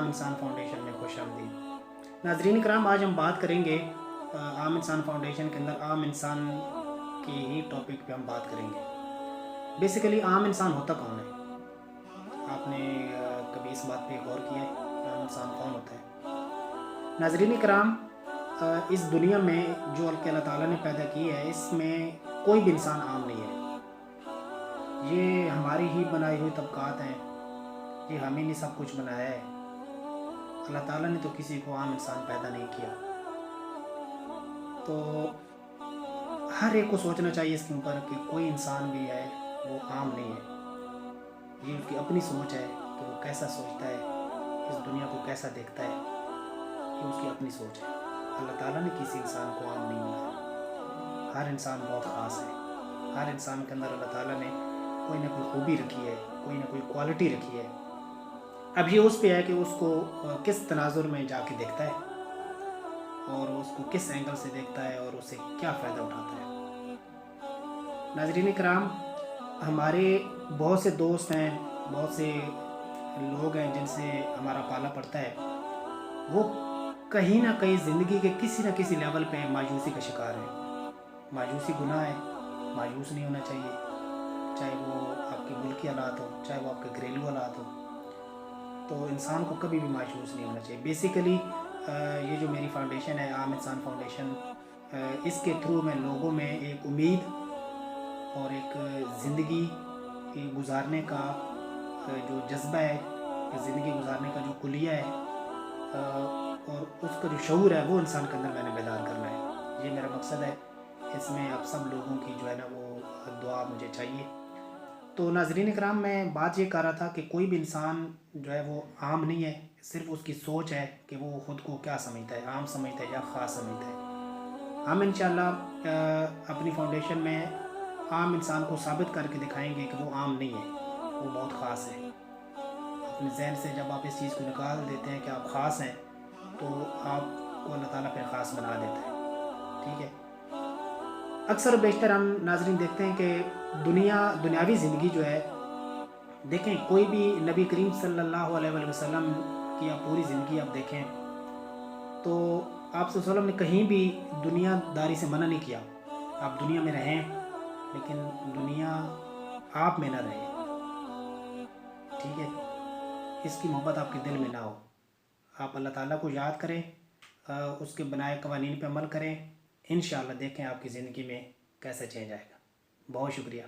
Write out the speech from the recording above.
इंसान फाउंडेशन में खुशामदीद। नाज़रीन करام, आज हम बात करेंगे आम इंसान फाउंडेशन के अंदर आम इंसान की ही टॉपिक पे हम बात करेंगे। बेसिकली आम इंसान होता कौन है? आपने कभी इस बात पे गौर किया है कि आम इंसान कौन होता है? नाज़रीन कराम, इस दुनिया में जो अल्लाह ताला ने पैदा की है, इसमें कोई भी इंसान आम नहीं है। ये हमारी ही बनाई हुई तबकात हैं, ये हमें नहीं सब कुछ बनाया है। अल्लाह ताला ने तो किसी को आम इंसान पैदा नहीं किया। तो हर एक को सोचना चाहिए इसके ऊपर कि कोई इंसान भी है वो आम नहीं है। ये उसकी अपनी सोच है कि वो कैसा सोचता है, इस दुनिया को कैसा देखता है, ये उसकी अपनी सोच है। अल्लाह ताला ने किसी इंसान को आम नहीं बनाया। हर इंसान बहुत ख़ास है। हर इंसान के अंदर अल्लाह ताला ने कोई ना कोई खूबी रखी है, कोई ना कोई क्वालिटी रखी है। अब ये उस पे है कि उसको किस तनाजुर में जाके देखता है और उसको किस एंगल से देखता है और उसे क्या फ़ायदा उठाता है। नाज़रीन कराम, हमारे बहुत से दोस्त हैं, बहुत से लोग हैं जिनसे हमारा पाला पड़ता है, वो कहीं ना कहीं ज़िंदगी के किसी न किसी लेवल पे मायूसी का शिकार है। मायूसी गुनाह है, मायूस नहीं होना चाहिए, चाहे वो आपके मुल्की हालात हो, चाहे वो आपके घरेलू हालात हो। तो इंसान को कभी भी मायूस नहीं होना चाहिए। बेसिकली ये जो मेरी फाउंडेशन है, आम इंसान फाउंडेशन, इसके थ्रू मैं लोगों में एक उम्मीद और एक ज़िंदगी गुजारने का जो जज्बा है, ज़िंदगी गुजारने का जो कुलिया है और उसका जो शऊर है, वो इंसान के अंदर मैंने बेदार करना है। ये मेरा मकसद है। इसमें आप सब लोगों की जो है ना वो दुआ मुझे चाहिए। तो नाज़रीन कराम, मैं बात ये कर रहा था कि कोई भी इंसान जो है वो आम नहीं है। सिर्फ उसकी सोच है कि वो ख़ुद को क्या समझता है, आम समझता है या ख़ास समझता है। हम इंशाल्लाह अपनी फाउंडेशन में आम इंसान को साबित करके दिखाएंगे कि वो आम नहीं है, वो बहुत ख़ास है। अपने जहन से जब आप इस चीज़ को निकाल देते हैं कि आप ख़ास हैं, तो आपको अल्लाह ताला फिर ख़ास बना देता है। ठीक है। अक्सर बेशतर हम नाज़रीन देखते हैं कि दुनियावी ज़िंदगी जो है, देखें कोई भी नबी करीम सल्लल्लाहु अलैहि वसल्लम की आप पूरी ज़िंदगी आप देखें तो आप सल्लल्लाहु अलैहि वसल्लम ने कहीं भी दुनियादारी से मना नहीं किया। आप दुनिया में रहें, लेकिन दुनिया आप में ना रहे। ठीक है। इसकी मोहब्बत आपके दिल में ना हो। आप अल्लाह ताला को याद करें, उसके बनाए कवानीन पे अमल करें। इंशाअल्लाह देखें आपकी ज़िंदगी में कैसा चेंज आएगा। बहुत शुक्रिया।